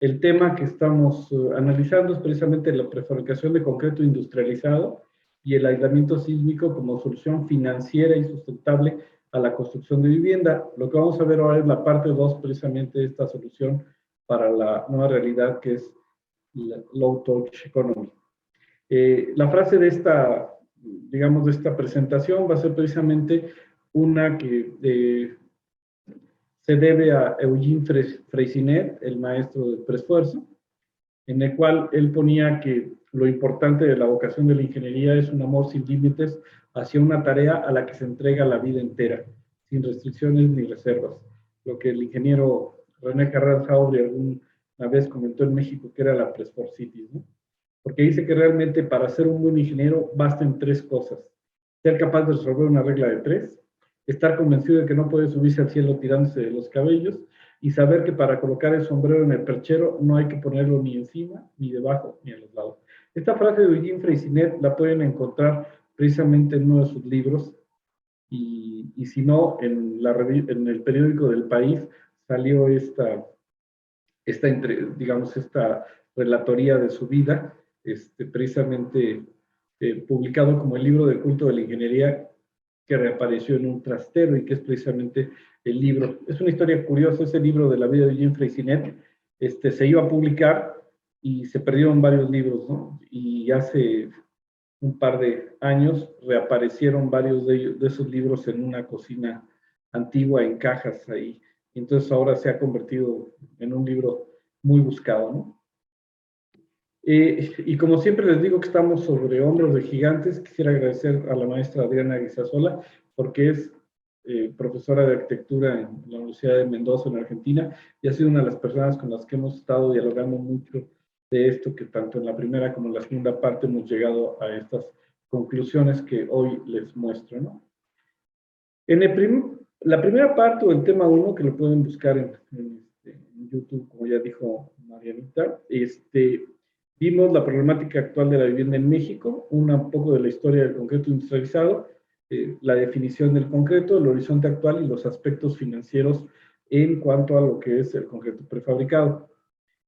El tema que estamos analizando es precisamente la prefabricación de concreto industrializado y el aislamiento sísmico como solución financiera y sustentable a la construcción de vivienda. Lo que vamos a ver ahora es la parte 2 precisamente de esta solución para la nueva realidad que es la Low Touch Economy. La frase de esta, digamos, de esta presentación va a ser precisamente una que se debe a Eugene Freycinet, el maestro del preesfuerzo, en el cual él ponía que lo importante de la vocación de la ingeniería es un amor sin límites hacia una tarea a la que se entrega la vida entera, sin restricciones ni reservas. Lo que el ingeniero René Carranza Aubry alguna vez comentó en México que era la preesforcitis, ¿no? Porque dice que realmente para ser un buen ingeniero bastan tres cosas: ser capaz de resolver una regla de tres, estar convencido de que no puede subirse al cielo tirándose de los cabellos y saber que para colocar el sombrero en el perchero no hay que ponerlo ni encima, ni debajo, ni a los lados. Esta frase de Eugene Freycinet la pueden encontrar precisamente en uno de sus libros y si no, en el periódico del País salió digamos, esta relatoría de su vida, precisamente publicado como el libro del culto de la ingeniería, que reapareció en un trastero y que es precisamente el libro. Es una historia curiosa, ese libro de la vida de Eugene Freycinet, se iba a publicar y se perdieron varios libros, ¿no? Y hace un par de años reaparecieron varios de esos libros en una cocina antigua en cajas ahí. Entonces ahora se ha convertido en un libro muy buscado, ¿no? Y como siempre les digo que estamos sobre hombros de gigantes, quisiera agradecer a la maestra Adriana Guisasola, porque es profesora de arquitectura en la Universidad de Mendoza, en Argentina, y ha sido una de las personas con las que hemos estado dialogando mucho de esto, que tanto en la primera como en la segunda parte hemos llegado a estas conclusiones que hoy les muestro, ¿no? La primera parte o el tema 1, que lo pueden buscar en YouTube, como ya dijo Marianita, vimos la problemática actual de la vivienda en México, un poco de la historia del concreto industrializado, la definición del concreto, el horizonte actual y los aspectos financieros en cuanto a lo que es el concreto prefabricado.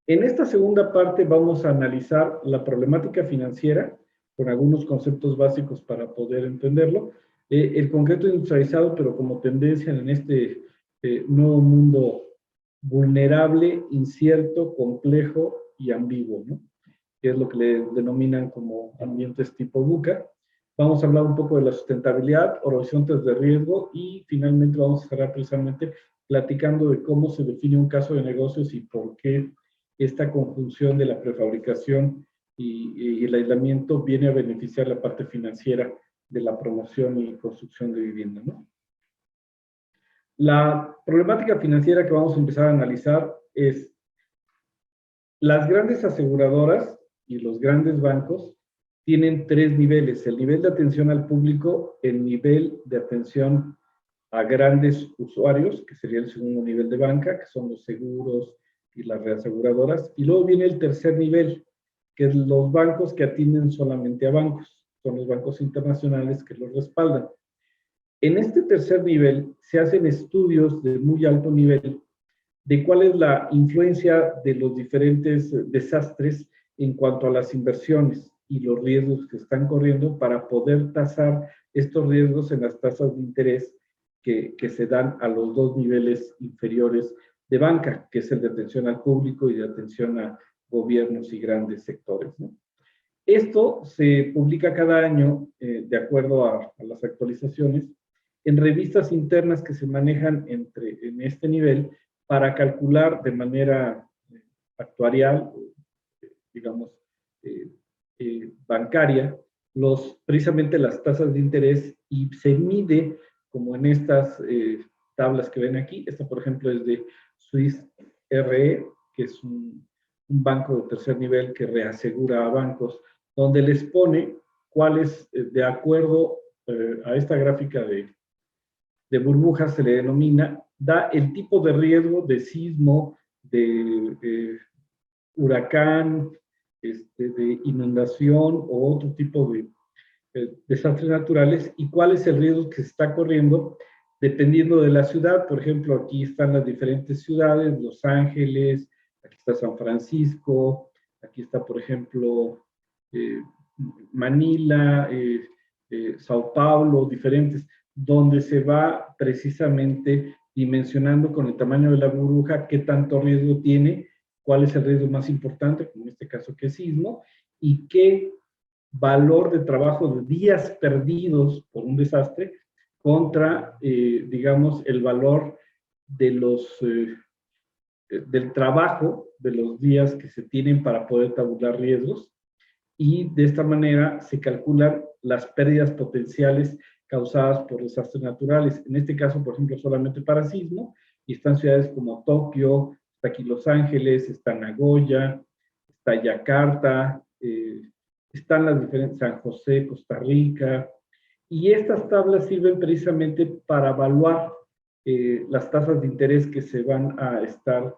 En esta segunda parte vamos a analizar la problemática financiera con algunos conceptos básicos para poder entenderlo, el concreto industrializado, pero como tendencia en este nuevo mundo vulnerable, incierto, complejo y ambiguo, ¿no? Que es lo que le denominan como ambientes tipo VUCA. Vamos a hablar un poco de la sustentabilidad, horizontes de riesgo y finalmente vamos a cerrar precisamente platicando de cómo se define un caso de negocios y por qué esta conjunción de la prefabricación y el aislamiento viene a beneficiar la parte financiera de la promoción y construcción de vivienda, ¿no? La problemática financiera que vamos a empezar a analizar es las grandes aseguradoras y los grandes bancos tienen tres niveles: el nivel de atención al público, el nivel de atención a grandes usuarios, que sería el segundo nivel de banca, que son los seguros y las reaseguradoras, y luego viene el tercer nivel, que es los bancos que atienden solamente a bancos, son los bancos internacionales que los respaldan. En este tercer nivel se hacen estudios de muy alto nivel de cuál es la influencia de los diferentes desastres en cuanto a las inversiones y los riesgos que están corriendo para poder tasar estos riesgos en las tasas de interés que se dan a los dos niveles inferiores de banca, que es el de atención al público y de atención a gobiernos y grandes sectores, ¿no? Esto se publica cada año, de acuerdo a las actualizaciones, en revistas internas que se manejan en este nivel para calcular de manera actuarial, digamos, eh, bancaria, precisamente las tasas de interés, y se mide como en estas tablas que ven aquí. Esta, por ejemplo, es de Swiss Re, que es un banco de tercer nivel que reasegura a bancos, donde les pone cuáles, de acuerdo a esta gráfica de burbujas, se le denomina, da el tipo de riesgo de sismo, de huracán, de inundación o otro tipo de desastres naturales, y cuál es el riesgo que se está corriendo dependiendo de la ciudad. Por ejemplo, aquí están las diferentes ciudades: Los Ángeles, aquí está San Francisco, aquí está, por ejemplo, eh, Manila, Sao Paulo, diferentes, donde se va precisamente dimensionando con el tamaño de la burbuja qué tanto riesgo tiene, cuál es el riesgo más importante, como en este caso que es sismo, y qué valor de trabajo de días perdidos por un desastre contra, digamos, el valor de del trabajo de los días que se tienen para poder tabular riesgos, y de esta manera se calculan las pérdidas potenciales causadas por desastres naturales. En este caso, por ejemplo, solamente para sismo, y están ciudades como Tokio, está aquí Los Ángeles, está Nagoya, está Yakarta, están las diferentes, San José, Costa Rica, y estas tablas sirven precisamente para evaluar las tasas de interés que se van a estar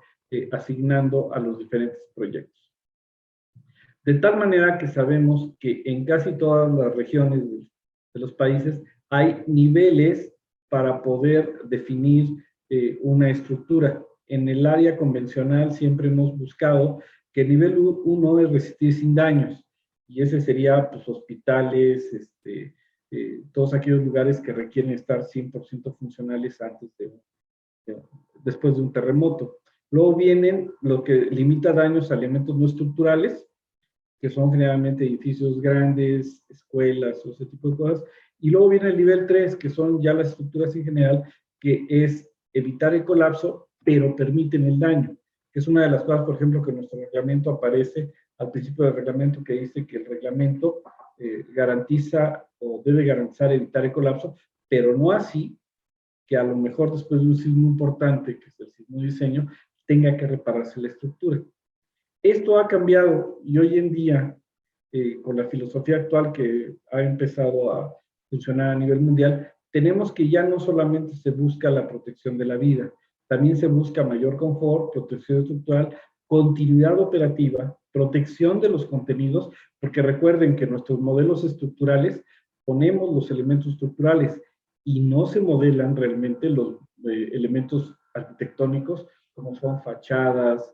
asignando a los diferentes proyectos. De tal manera que sabemos que en casi todas las regiones de los países hay niveles para poder definir una estructura. En el área convencional siempre hemos buscado que el nivel 1 es resistir sin daños, y ese sería, pues, hospitales, todos aquellos lugares que requieren estar 100% funcionales después de un terremoto. Luego vienen lo que limita daños a elementos no estructurales, que son generalmente edificios grandes, escuelas o ese tipo de cosas. Y luego viene el nivel 3, que son ya las estructuras en general, que es evitar el colapso, pero permiten el daño, que es una de las cosas, por ejemplo, que en nuestro reglamento aparece al principio del reglamento, que dice que el reglamento garantiza o debe garantizar evitar el colapso, pero no así que a lo mejor después de un sismo importante, que es el sismo de diseño, tenga que repararse la estructura. Esto ha cambiado, y hoy en día, con la filosofía actual que ha empezado a funcionar a nivel mundial, tenemos que ya no solamente se busca la protección de la vida, también se busca mayor confort, protección estructural, continuidad operativa, protección de los contenidos, porque recuerden que nuestros modelos estructurales ponemos los elementos estructurales y no se modelan realmente los elementos arquitectónicos, como son fachadas,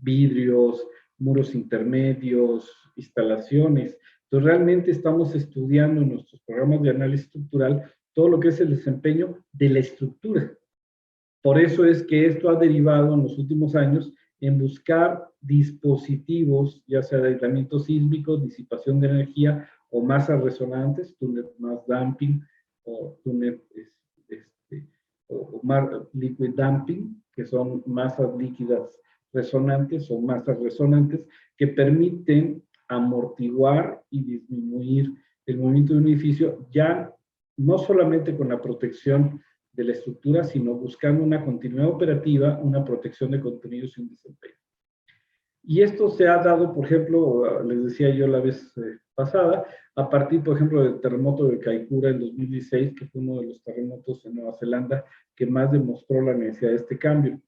vidrios, muros intermedios, instalaciones. Entonces, realmente estamos estudiando en nuestros programas de análisis estructural todo lo que es el desempeño de la estructura. Por eso es que esto ha derivado en los últimos años en buscar dispositivos, ya sea de aislamiento sísmico, disipación de energía o masas resonantes, túnel mass damping o túnel o liquid damping, que son masas líquidas resonantes o masas resonantes que permiten amortiguar y disminuir el movimiento de un edificio, ya no solamente con la protección de la estructura, sino buscando una continuidad operativa, una protección de contenidos y un desempeño. Y esto se ha dado, por ejemplo, les decía yo la vez pasada, a partir, por ejemplo, del terremoto de Kaikoura en 2016, que fue uno de los terremotos en Nueva Zelanda que más demostró la necesidad de este cambio.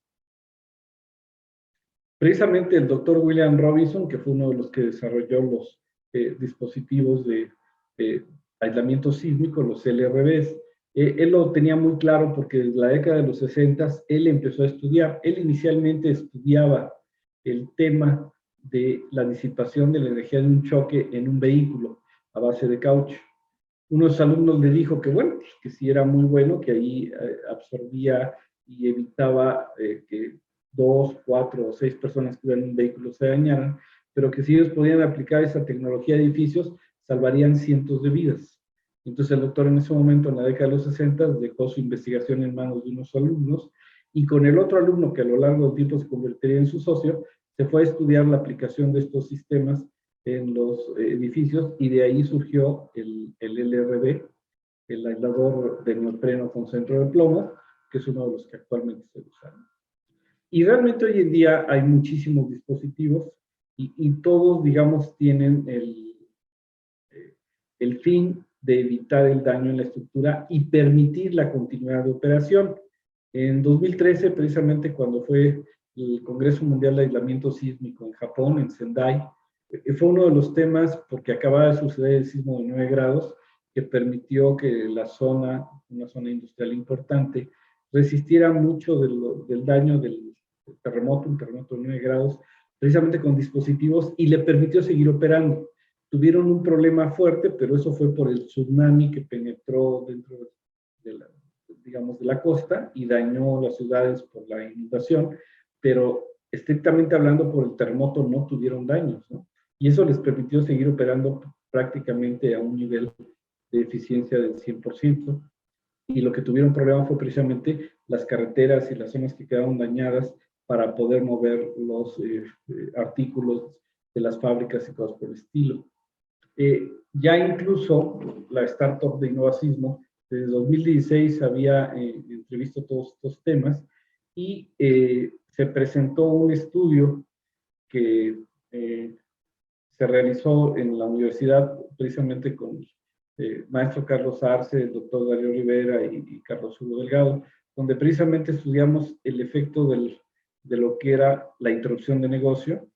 Precisamente el doctor William Robinson, que fue uno de los que desarrolló los dispositivos de aislamiento sísmico, los LRBs, él lo tenía muy claro porque desde la década de los 60 él empezó a estudiar. Él inicialmente estudiaba el tema de la disipación de la energía de un choque en un vehículo a base de caucho. Uno de sus alumnos le dijo que bueno, pues, que sí era muy bueno, que ahí absorbía y evitaba que 2, 4 o 6 personas que iban en un vehículo se dañaran, pero que si ellos podían aplicar esa tecnología a edificios, salvarían cientos de vidas. Entonces el doctor en ese momento, en la década de los 60, dejó su investigación en manos de unos alumnos, y con el otro alumno, que a lo largo del tiempo se convertiría en su socio, se fue a estudiar la aplicación de estos sistemas en los edificios, y de ahí surgió el LRB, el aislador de neopreno con centro de plomo, que es uno de los que actualmente se usan. Y realmente hoy en día hay muchísimos dispositivos, y todos, digamos, tienen el fin de evitar el daño en la estructura y permitir la continuidad de operación. En 2013, precisamente cuando fue el Congreso Mundial de Aislamiento Sísmico en Japón, en Sendai, fue uno de los temas, porque acababa de suceder el sismo de 9 grados, que permitió que la zona, una zona industrial importante, resistiera mucho del daño del terremoto, un terremoto de 9 grados, precisamente con dispositivos, y le permitió seguir operando. Tuvieron un problema fuerte, pero eso fue por el tsunami que penetró dentro de la, digamos, de la costa y dañó las ciudades por la inundación, pero estrictamente hablando por el terremoto no tuvieron daños, ¿no? Y eso les permitió seguir operando prácticamente a un nivel de eficiencia del 100%, y lo que tuvieron problema fue precisamente las carreteras y las zonas que quedaron dañadas para poder mover los artículos de las fábricas y cosas por el estilo. Ya incluso la startup de Innovacismo, desde 2016 había entrevisto todos estos temas, y se presentó un estudio que se realizó en la universidad, precisamente con el maestro Carlos Arce, el doctor Darío Rivera y Carlos Hugo Delgado, donde precisamente estudiamos el efecto de lo que era la interrupción de negocio,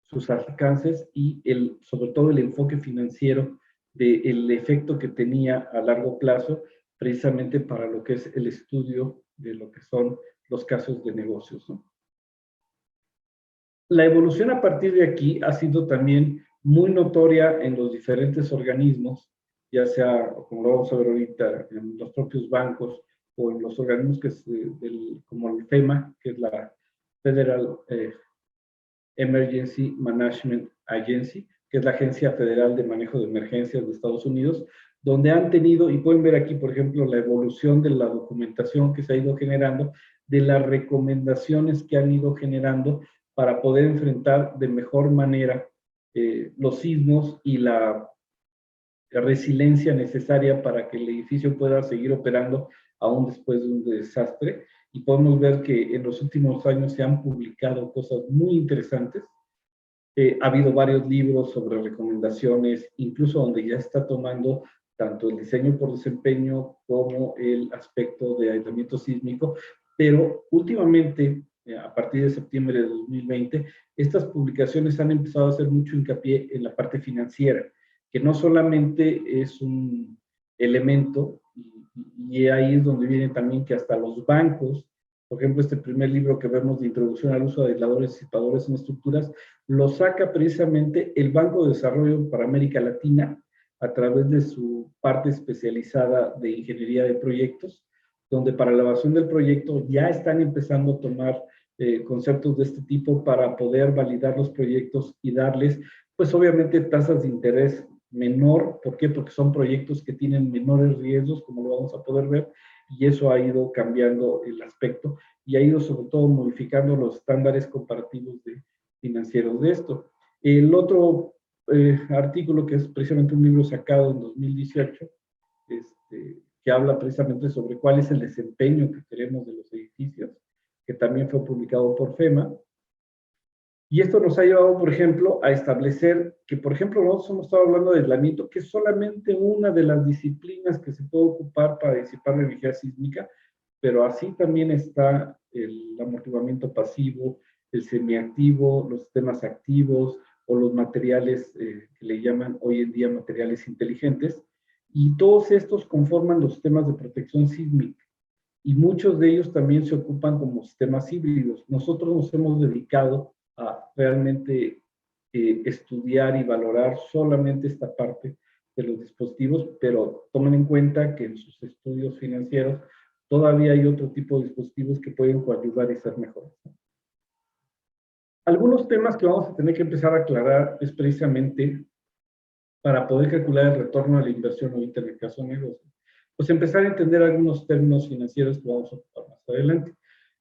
sus alcances y sobre todo el enfoque financiero del efecto que tenía a largo plazo, precisamente para lo que es el estudio de lo que son los casos de negocios, ¿no? La evolución a partir de aquí ha sido también muy notoria en los diferentes organismos, ya sea, como lo vamos a ver ahorita, en los propios bancos o en los organismos como el FEMA, que es la Federal Emergency Management Agency, que es la Agencia Federal de Manejo de Emergencias de Estados Unidos, donde han tenido, y pueden ver aquí, por ejemplo, la evolución de la documentación que se ha ido generando, de las recomendaciones que han ido generando para poder enfrentar de mejor manera los sismos y la resiliencia necesaria para que el edificio pueda seguir operando aún después de un desastre. Y podemos ver que en los últimos años se han publicado cosas muy interesantes. Ha habido varios libros sobre recomendaciones, incluso donde ya está tomando tanto el diseño por desempeño como el aspecto de aislamiento sísmico, pero últimamente, a partir de septiembre de 2020, estas publicaciones han empezado a hacer mucho hincapié en la parte financiera, que no solamente es un elemento, y ahí es donde viene también que hasta los bancos, por ejemplo, este primer libro que vemos de Introducción al uso de aisladores y disipadores en estructuras, lo saca precisamente el Banco de Desarrollo para América Latina a través de su parte especializada de ingeniería de proyectos, donde para la evaluación del proyecto ya están empezando a tomar conceptos de este tipo para poder validar los proyectos y darles, pues obviamente, tasas de interés menor. ¿Por qué? Porque son proyectos que tienen menores riesgos, como lo vamos a poder ver, y eso ha ido cambiando el aspecto y ha ido sobre todo modificando los estándares comparativos financieros de esto. El otro artículo, que es precisamente un libro sacado en 2018, que habla precisamente sobre cuál es el desempeño que queremos de los edificios, que también fue publicado por FEMA. Y esto nos ha llevado, por ejemplo, a establecer que, por ejemplo, nosotros hemos estado hablando de aislamiento, que es solamente una de las disciplinas que se puede ocupar para disipar la energía sísmica, pero así también está el amortiguamiento pasivo, el semiactivo, los sistemas activos o los materiales que le llaman hoy en día materiales inteligentes, y todos estos conforman los sistemas de protección sísmica, y muchos de ellos también se ocupan como sistemas híbridos. Nosotros nos hemos dedicado a realmente estudiar y valorar solamente esta parte de los dispositivos, pero tomen en cuenta que en sus estudios financieros todavía hay otro tipo de dispositivos que pueden coadyuvar y ser mejores. Algunos temas que vamos a tener que empezar a aclarar es precisamente para poder calcular el retorno a la inversión ahorita en el caso de negocio. Pues empezar a entender algunos términos financieros que vamos a ocupar más adelante.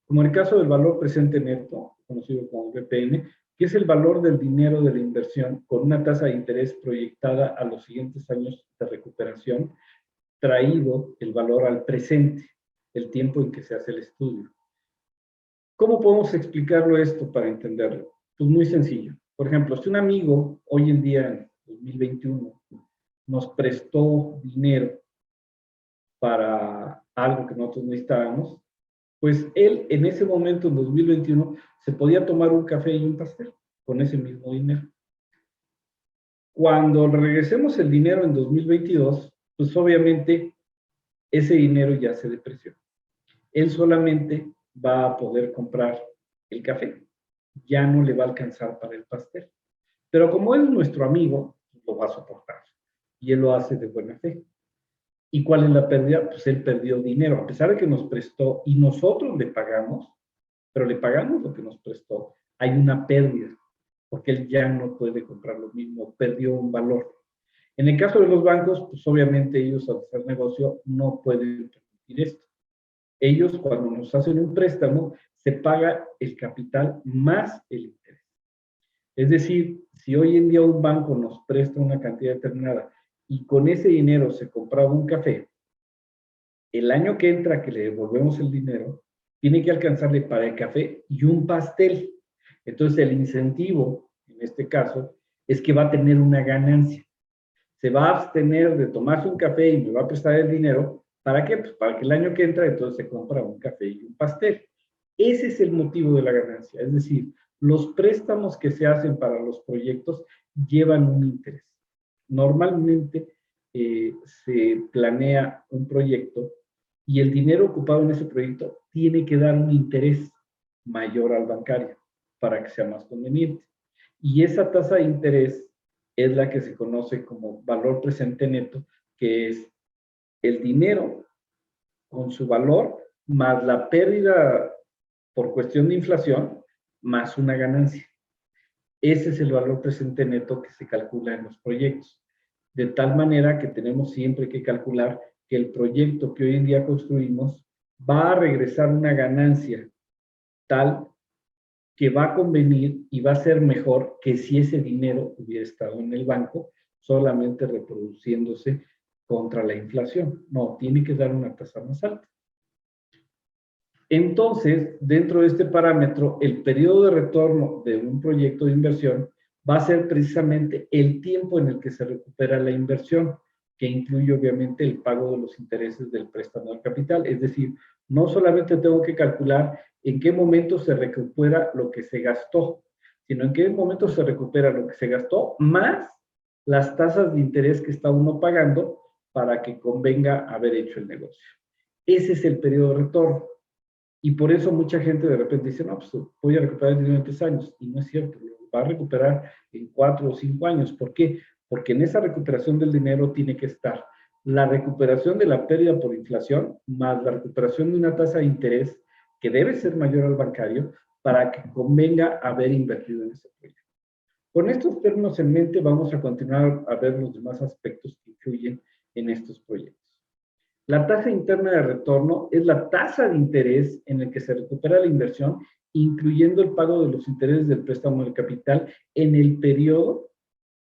Como en el caso del valor presente neto, conocido como VPN, que es el valor del dinero de la inversión con una tasa de interés proyectada a los siguientes años de recuperación, traído el valor al presente, el tiempo en que se hace el estudio. ¿Cómo podemos explicarlo esto para entenderlo? Pues muy sencillo. Por ejemplo, si un amigo hoy en día, en 2021, nos prestó dinero para algo que nosotros necesitábamos, pues él en ese momento, en 2021, se podía tomar un café y un pastel con ese mismo dinero. Cuando regresemos el dinero en 2022, pues obviamente ese dinero ya se depreció. Él solamente va a poder comprar el café, ya no le va a alcanzar para el pastel. Pero como él es nuestro amigo, lo va a soportar. Y él lo hace de buena fe. ¿Y cuál es la pérdida? Pues él perdió dinero, a pesar de que nos prestó y nosotros le pagamos, pero le pagamos lo que nos prestó. Hay una pérdida, porque él ya no puede comprar lo mismo, perdió un valor. En el caso de los bancos, pues obviamente ellos al hacer negocio no pueden permitir esto. Ellos cuando nos hacen un préstamo, se paga el capital más el interés. Es decir, si hoy en día un banco nos presta una cantidad determinada y con ese dinero se compraba un café, el año que entra que le devolvemos el dinero, tiene que alcanzarle para el café y un pastel. Entonces el incentivo, en este caso, es que va a tener una ganancia. Se va a abstener de tomarse un café y me va a prestar el dinero. ¿Para qué? Pues para que el año que entra entonces se compra un café y un pastel. Ese es el motivo de la ganancia. Es decir, los préstamos que se hacen para los proyectos llevan un interés. Normalmente se planea un proyecto y el dinero ocupado en ese proyecto tiene que dar un interés mayor al bancario para que sea más conveniente. Y esa tasa de interés es la que se conoce como valor presente neto, que es el dinero con su valor más la pérdida por cuestión de inflación más una ganancia. Ese es el valor presente neto que se calcula en los proyectos. De tal manera que tenemos siempre que calcular que el proyecto que hoy en día construimos va a regresar una ganancia tal que va a convenir y va a ser mejor que si ese dinero hubiera estado en el banco solamente reproduciéndose contra la inflación. No, tiene que dar una tasa más alta. Entonces, dentro de este parámetro, el periodo de retorno de un proyecto de inversión va a ser precisamente el tiempo en el que se recupera la inversión, que incluye obviamente el pago de los intereses del préstamo del capital. Es decir, no solamente tengo que calcular en qué momento se recupera lo que se gastó, sino en qué momento se recupera lo que se gastó, más las tasas de interés que está uno pagando para que convenga haber hecho el negocio. Ese es el periodo de retorno. Y por eso mucha gente de repente dice, no, pues voy a recuperar el dinero en 3 años. Y no es cierto, lo va a recuperar en 4 o 5 años. ¿Por qué? Porque en esa recuperación del dinero tiene que estar la recuperación de la pérdida por inflación más la recuperación de una tasa de interés que debe ser mayor al bancario para que convenga haber invertido en ese proyecto. Con estos términos en mente vamos a continuar a ver los demás aspectos que influyen en estos proyectos. La tasa interna de retorno es la tasa de interés en el que se recupera la inversión, incluyendo el pago de los intereses del préstamo del capital en el periodo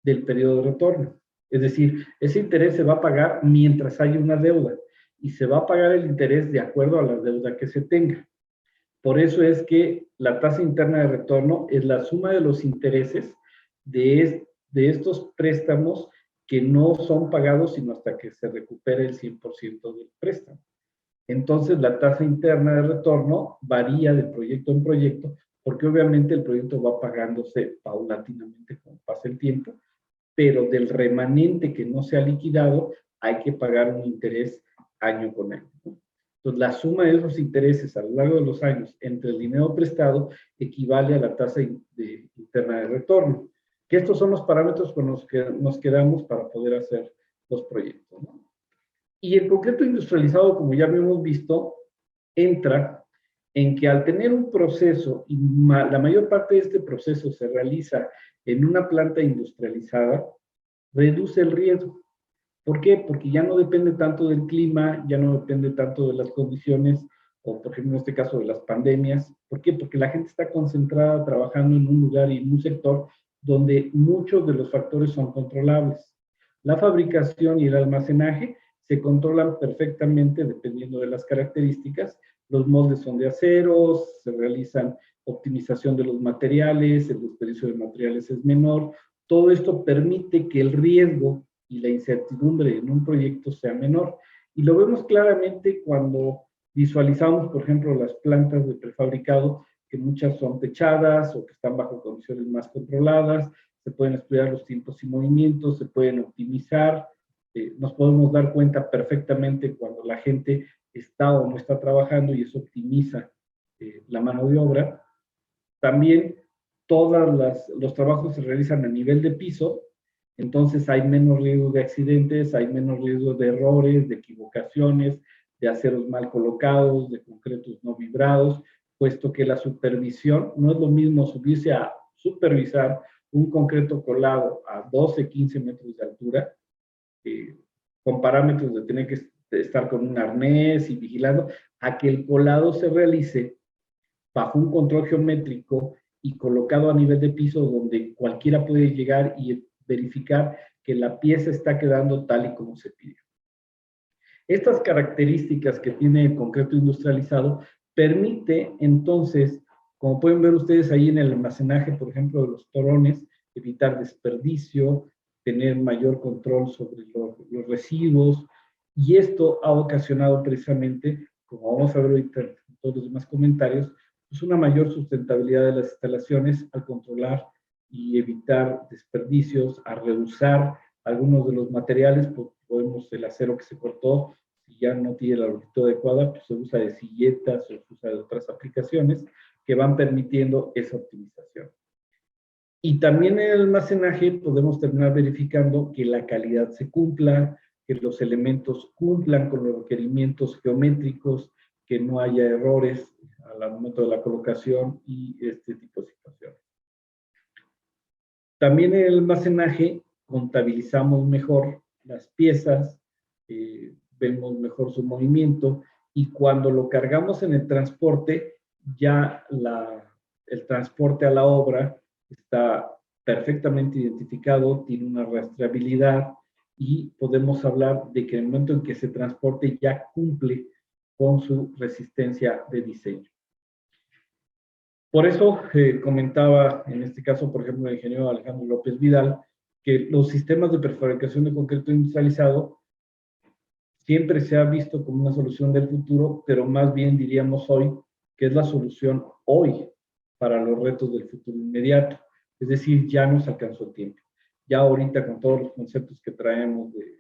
del periodo de retorno. Es decir, ese interés se va a pagar mientras haya una deuda y se va a pagar el interés de acuerdo a la deuda que se tenga. Por eso es que la tasa interna de retorno es la suma de los intereses de estos préstamos que no son pagados sino hasta que se recupere el 100% del préstamo. Entonces, la tasa interna de retorno varía de proyecto en proyecto, porque obviamente el proyecto va pagándose paulatinamente como pasa el tiempo, pero del remanente que no se ha liquidado, hay que pagar un interés año con año, ¿no? Entonces, la suma de esos intereses a lo largo de los años entre el dinero prestado equivale a la tasa interna de retorno, que estos son los parámetros con los que nos quedamos para poder hacer los proyectos, ¿no? Y el concreto industrializado, como ya hemos visto, entra en que al tener un proceso, y la mayor parte de este proceso se realiza en una planta industrializada, reduce el riesgo. ¿Por qué? Porque ya no depende tanto del clima, ya no depende tanto de las condiciones, o por ejemplo en este caso de las pandemias. ¿Por qué? Porque la gente está concentrada trabajando en un lugar y en un sector donde muchos de los factores son controlables. La fabricación y el almacenaje se controlan perfectamente dependiendo de las características. Los moldes son de acero, se realizan optimización de los materiales, el desperdicio de materiales es menor. Todo esto permite que el riesgo y la incertidumbre en un proyecto sea menor. Y lo vemos claramente cuando visualizamos, por ejemplo, las plantas de prefabricado, que muchas son techadas o que están bajo condiciones más controladas, se pueden estudiar los tiempos y movimientos, se pueden optimizar, nos podemos dar cuenta perfectamente cuando la gente está o no está trabajando y eso optimiza la mano de obra. También todos los trabajos se realizan a nivel de piso, entonces hay menos riesgo de accidentes, hay menos riesgo de errores, de equivocaciones, de aceros mal colocados, de concretos no vibrados, puesto que la supervisión no es lo mismo subirse a supervisar un concreto colado a 12, 15 metros de altura, con parámetros de tener que estar con un arnés y vigilando, a que el colado se realice bajo un control geométrico y colocado a nivel de piso donde cualquiera puede llegar y verificar que la pieza está quedando tal y como se pide. Estas características que tiene el concreto industrializado permite entonces, como pueden ver ustedes ahí en el almacenaje, por ejemplo, de los torones, evitar desperdicio, tener mayor control sobre los residuos, y esto ha ocasionado precisamente, como vamos a ver ahorita en todos los demás comentarios, pues una mayor sustentabilidad de las instalaciones al controlar y evitar desperdicios, a reusar algunos de los materiales, pues podemos el acero que se cortó, si ya no tiene la longitud adecuada, pues se usa de silletas o se usa de otras aplicaciones que van permitiendo esa optimización. Y también en el almacenaje podemos terminar verificando que la calidad se cumpla, que los elementos cumplan con los requerimientos geométricos, que no haya errores al momento de la colocación y este tipo de situaciones. También en el almacenaje contabilizamos mejor las piezas, vemos mejor su movimiento y cuando lo cargamos en el transporte, ya el transporte a la obra está perfectamente identificado, tiene una rastreabilidad y podemos hablar de que en el momento en que se transporte ya cumple con su resistencia de diseño. Por eso comentaba, en este caso, por ejemplo, el ingeniero Alejandro López Vidal, que los sistemas de prefabricación de concreto industrializado siempre se ha visto como una solución del futuro, pero más bien diríamos hoy que es la solución hoy para los retos del futuro inmediato. Es decir, ya nos alcanzó el tiempo. Ya ahorita con todos los conceptos que traemos de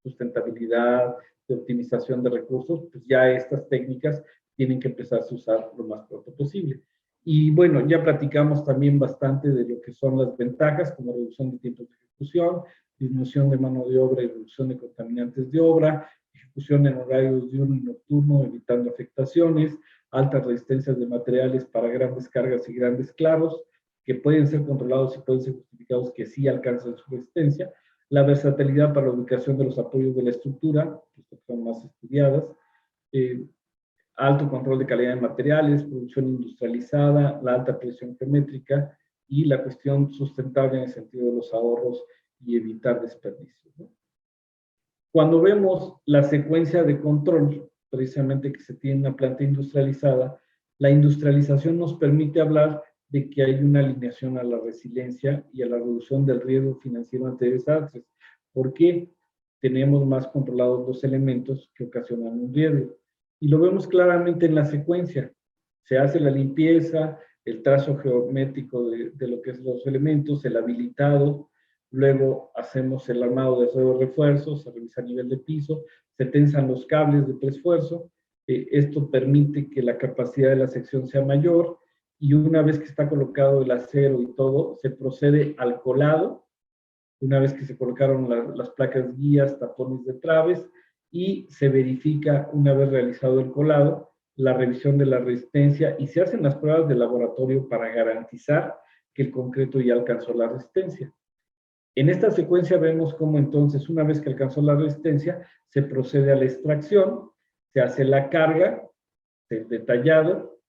sustentabilidad, de optimización de recursos, pues ya estas técnicas tienen que empezar a usar lo más pronto posible. Y bueno, ya platicamos también bastante de lo que son las ventajas, como reducción de tiempos de ejecución, disminución de mano de obra y reducción de contaminantes de obra, ejecución en horarios diurno y nocturno, evitando afectaciones, altas resistencias de materiales para grandes cargas y grandes clavos, que pueden ser controlados y pueden ser justificados que sí alcanzan su resistencia, la versatilidad para la ubicación de los apoyos de la estructura, que son más estudiadas, alto control de calidad de materiales, producción industrializada, la alta presión geométrica y la cuestión sustentable en el sentido de los ahorros y evitar desperdicios, ¿no? Cuando vemos la secuencia de control, precisamente que se tiene en una planta industrializada, la industrialización nos permite hablar de que hay una alineación a la resiliencia y a la reducción del riesgo financiero ante desastres. ¿Por qué? Tenemos más controlados los elementos que ocasionan un riesgo. Y lo vemos claramente en la secuencia. Se hace la limpieza, el trazo geométrico de lo que es los elementos, el habilitado, luego hacemos el armado de acero de refuerzo, se revisa a nivel de piso, se tensan los cables de preesfuerzo, esto permite que la capacidad de la sección sea mayor y una vez que está colocado el acero y todo, se procede al colado, una vez que se colocaron las placas guías, tapones de traves y se verifica una vez realizado el colado la revisión de la resistencia y se hacen las pruebas de laboratorio para garantizar que el concreto ya alcanzó la resistencia. En esta secuencia vemos cómo entonces, una vez que alcanzó la resistencia, se procede a la extracción, se hace la carga, detallado,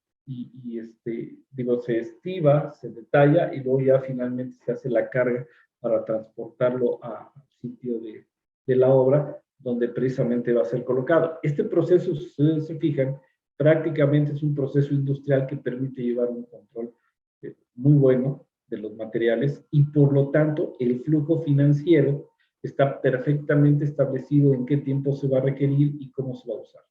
se estiva, se detalla y luego ya finalmente se hace la carga para transportarlo al sitio de la obra donde precisamente va a ser colocado. Este proceso, si ustedes se fijan, prácticamente es un proceso industrial que permite llevar un control muy bueno de los materiales y por lo tanto el flujo financiero está perfectamente establecido en qué tiempo se va a requerir y cómo se va a usar.